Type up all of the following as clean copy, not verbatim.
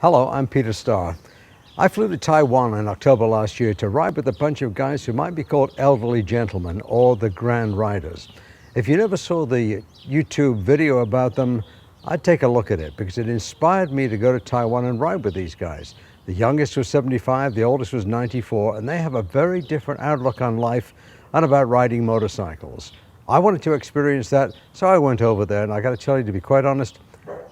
Hello, I'm Peter Starr. I flew to Taiwan in October last year to ride with a bunch of guys who might be called elderly gentlemen or the Grand Riders. If you never saw the YouTube video about them, I'd take a look at it because it inspired me to go to Taiwan and ride with these guys. The youngest was 75, the oldest was 94, and they have a very different outlook on life and about riding motorcycles. I wanted to experience that, so I went over there, and I got to tell you, to be quite honest,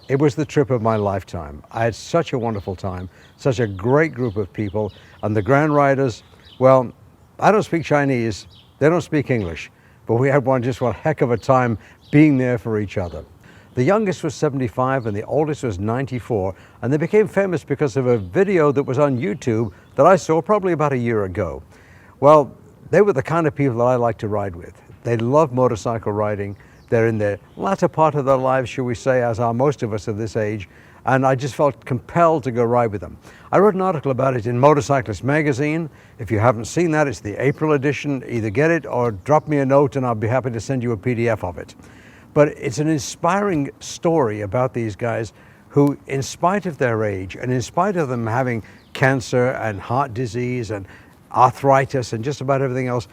it was the trip of my lifetime. I had such a wonderful time, such a great group of people, and the Grand Riders, well, I don't speak Chinese, they don't speak English, but we had one heck of a time being there for each other. The youngest was 75 and the oldest was 94, and they became famous because of a video that was on YouTube that I saw probably about a year ago. Well, they were the kind of people that I like to ride with. They love motorcycle riding. They're in the latter part of their lives, shall we say, as are most of us of this age, and I just felt compelled to go ride with them. I wrote an article about it in Motorcyclist magazine. If you haven't seen that, it's the April edition. Either get it or drop me a note and I'll be happy to send you a PDF of it. But it's an inspiring story about these guys who, in spite of their age and in spite of them having cancer and heart disease and arthritis and just about everything else,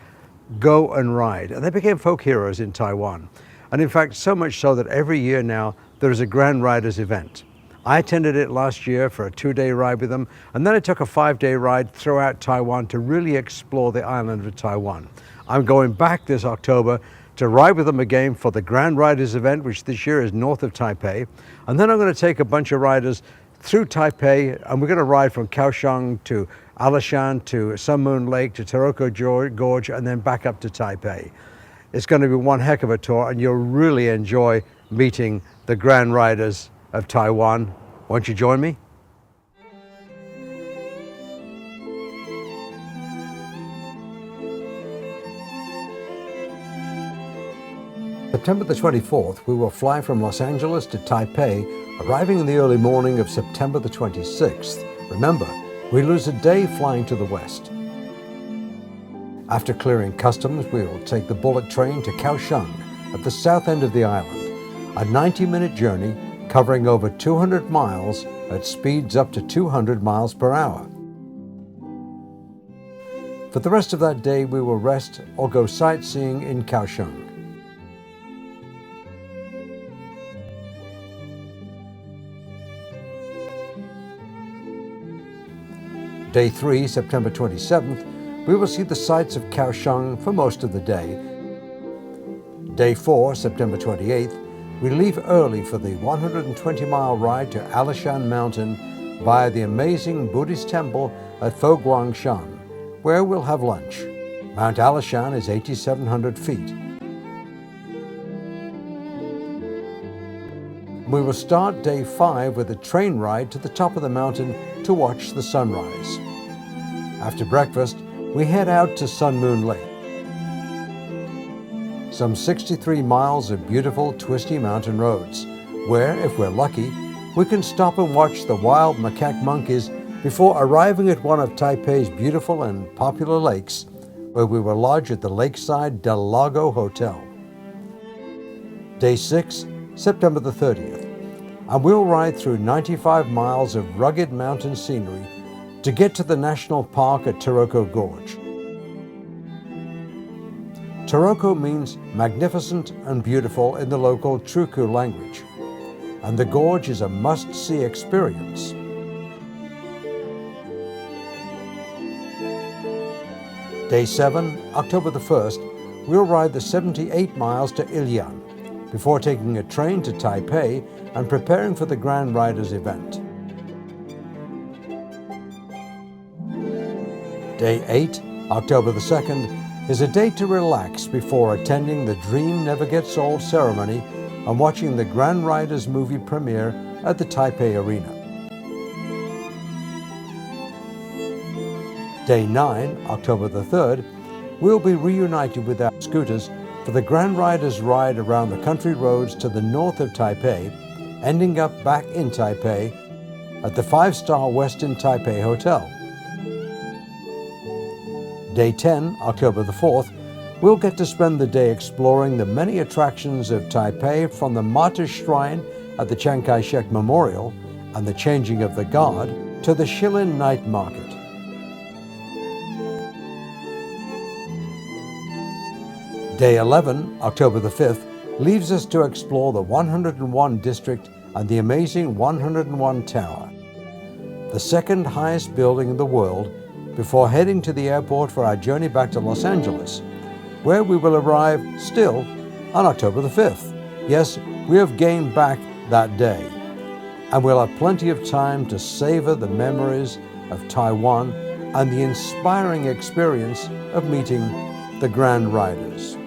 go and ride. And they became folk heroes in Taiwan. And in fact, so much so that every year now there is a Grand Riders event. I attended it last year for a 2-day ride with them, and then I took a 5-day ride throughout Taiwan to really explore the island of Taiwan. I'm going back this October to ride with them again for the Grand Riders event, which this year is north of Taipei. And then I'm going to take a bunch of riders through Taipei, and we're going to ride from Kaohsiung to Alishan to Sun Moon Lake to Taroko Gorge, and then back up to Taipei. It's going to be one heck of a tour, and you'll really enjoy meeting the Grand Riders of Taiwan. Won't you join me? September the 24th, we will fly from Los Angeles to Taipei, arriving in the early morning of September the 26th. Remember, we lose a day flying to the west. After clearing customs, we will take the bullet train to Kaohsiung at the south end of the island. A 90-minute journey covering over 200 miles at speeds up to 200 miles per hour. For the rest of that day, we will rest or go sightseeing in Kaohsiung. Day 3, September 27th, we will see the sights of Kaohsiung for most of the day. Day 4, September 28th, we leave early for the 120-mile ride to Alishan Mountain via the amazing Buddhist temple at Foguangshan, where we'll have lunch. Mount Alishan is 8,700 feet. We will start day 5 with a train ride to the top of the mountain to watch the sunrise. After breakfast, we head out to Sun Moon Lake. Some 63 miles of beautiful, twisty mountain roads, where, if we're lucky, we can stop and watch the wild macaque monkeys before arriving at one of Taipei's beautiful and popular lakes, where we will lodge at the Lakeside Del Lago Hotel. Day 6, September the 30th, and we'll ride through 95 miles of rugged mountain scenery to get to the national park at Taroko Gorge. Taroko means magnificent and beautiful in the local Truku language, and the gorge is a must-see experience. Day 7, October the 1st, we'll ride the 78 miles to Ilian before taking a train to Taipei and preparing for the Grand Riders event. Day 8, October the 2nd, is a day to relax before attending the Dream Never Gets Old ceremony and watching the Grand Riders movie premiere at the Taipei Arena. Day 9, October the 3rd, we'll be reunited with our scooters for the Grand Riders ride around the country roads to the north of Taipei, ending up back in Taipei at the 5-star Westin Taipei Hotel. Day 10, October the 4th, we'll get to spend the day exploring the many attractions of Taipei, from the Martyrs Shrine at the Chiang Kai-shek Memorial and the changing of the guard to the Shillin night market. Day 11, October the 5th, leaves us to explore the 101 district and the amazing 101 tower, the second highest building in the world, before heading to the airport for our journey back to Los Angeles, where we will arrive still on October the 5th. Yes, we have gained back that day, and we'll have plenty of time to savor the memories of Taiwan and the inspiring experience of meeting the Grand Riders.